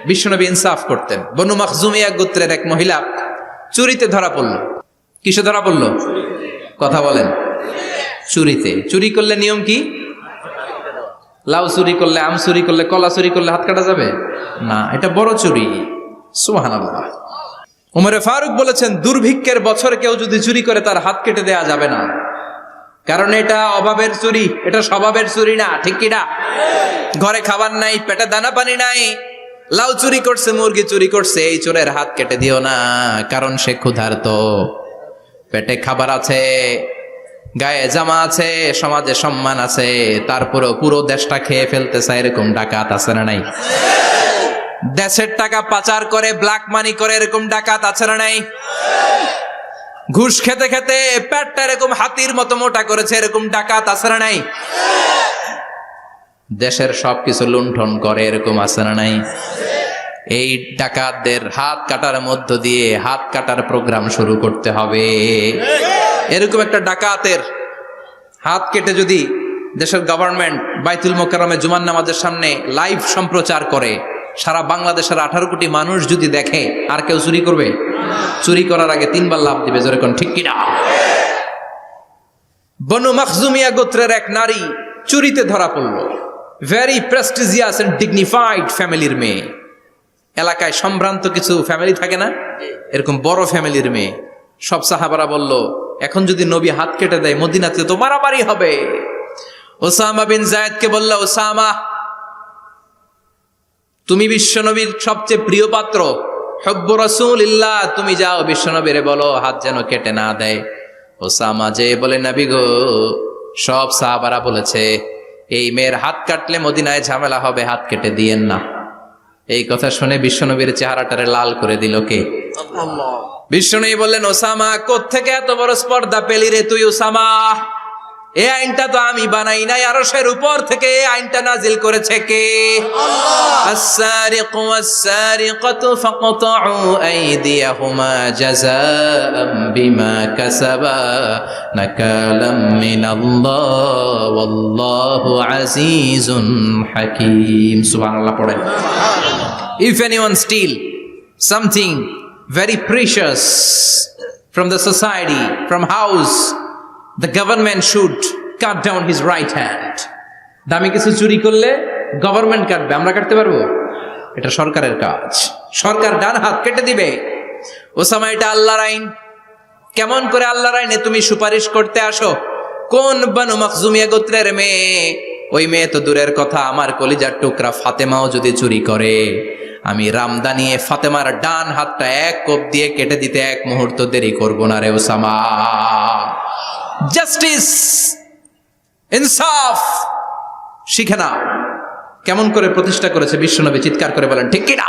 বিশ্বনবী ইনসাফ করতেন। বনু মাখজুমিয়া গোত্রের এক মহিলা চুরিতে ধরা পড়ল। কিসে ধরা পড়ল? কথা বলেন। চুরিতে। চুরি করলে নিয়ম কি? লাউ চুরি করলে, আম চুরি করলে, কলা চুরি করলে হাত কাটা যাবে না, এটা বড় চুরি। সুবহানাল্লাহ। উমরে ফারুক বলেছেন, দুর্ভিক্ষের বছর কেউ যদি চুরি করে তার হাত কেটে দেয়া যাবে না, কারণ এটা অভাবের চুরি, এটা স্বভাবের চুরি না। ঠিক কিনা? ঘরে খাবার নাই, পেটে দানা পানি নাই, লাউ চুরি করছে, মুরগি চুরি করছে, এই চোরের হাত কেটে দিও না, কারণ সে ক্ষুধার্ত, পেটে খাবার আছে, গায়ে জামা আছে, সমাজে সম্মান আছে, তারপরেও পুরো দেশটা খেয়ে ফেলতে চায়, এরকম ডাকাত আছে না নাই? দেশের টাকা পাচার করে, ব্ল্যাক মানি করে, এরকম ডাকাত আছে না নাই? ঘুষ খেতে খেতে পেটটা এরকম হাতির মতো মোটা করেছে, এরকম ডাকাত আছে না নাই? দেশের সবকিছু লুণ্ঠন করে, এরকম আছে না নাই? এই ডাকাতদের হাত কাটার মধ্য দিয়ে হাত কাটার প্রোগ্রাম শুরু করতে হবে। এরকম একটা ডাকাতের হাত কেটে যদি দেশের গভর্নমেন্ট বাইতুল মোকাররমে জুমার নামাজের সামনে লাইভ সম্প্রচার করে, সারা বাংলাদেশের 18 কোটি মানুষ যদি দেখে, আর কেউ চুরি করবে? চুরি করার আগে 3 বার লাফ দিবে, যেরকম ঠিক কিনা? বনু মাখজুমিয়া গোত্রের এক নারী চুরিতে ধরা পড়ল। ভেরি প্রেস্টিজিয়াস এন্ড ডিগনিফাইড ফ্যামিলির মেয়ে। এলাকায় সম্ভ্রান্ত কিছু ফ্যামিলি থাকে না, এরকম বড় ফ্যামিলির মেয়ে। সব সাহাবারা বলল, এখন যদি নবী হাত কেটে দেয় মদিনাতে তো মারামারি হবে। ওসামা বিন যায়েদকে বলল, ওসামা, তুমি বিশ্বনবীর সবচেয়ে প্রিয় পাত্র, হুব্বু রাসূলিল্লাহ, তুমি যাও বিশ্বনবীরে বলো হাত যেন কেটে না দেয়। ওসামা যে বলে, নবী গো, সব সাহাবারা বলেছে এই মেয়ের হাত কাটলে মদিনায় ঝামেলা হবে, হাত কেটে দিয়েন না। এই কথা শুনে বিশ্বনবীর চেহারাটারে লাল করে দিল কে? আল্লাহ। বিশ্বনবী বললেন, ওসামা, কোত্থেকে এত বড় স্পর্ধা পেলি রে তুই ওসামা? এই আইনটা তো আমি বানাই নাই, আরশের উপর থেকে এই আইনটা নাজিল করেছে কে? আল্লাহ। আস-সারিকু ওয়াস-সারিকাতু ফাকতাউ আইদিয়াহুমা জাযাআম বিমা কাসাবা নাকালাম মিনাল্লাহ ওয়াল্লাহু আজিজুন হাকীম। সুবহানাল্লাহ পড়েন। If anyone steal something very precious from the society, from house, the government should cut down his right hand. দামি কিছু চুরি করলে গভর্নমেন্ট কাটবে, আমরা কাটতে পারবো? এটা সরকারের কাজ, সরকার ডান হাত কেটে দিবে। ওসামা, এটা আল্লাহর আইন। কেমন করে আল্লাহর আইনে তুমি সুপারিশ করতে আসো? কোন বনু মাখজুমিয়া গোত্রের মেয়ে? ওই মেয়ে তো দূরের কথা, আমার কলিজার টুকরা ফাতেমাও যদি চুরি করে, আমি রামদা নিয়ে ফাতেমার ডান হাতটা এক কোপ দিয়ে কেটে দিতে এক মুহূর্ত দেরি করব না রে ওসামা। জাস্টিস, ইনসাফ শিখে নাও। কেমন করে প্রতিষ্ঠা করেছে বিশ্বনবী, চিৎকার করে বলেন ঠিক কিনা?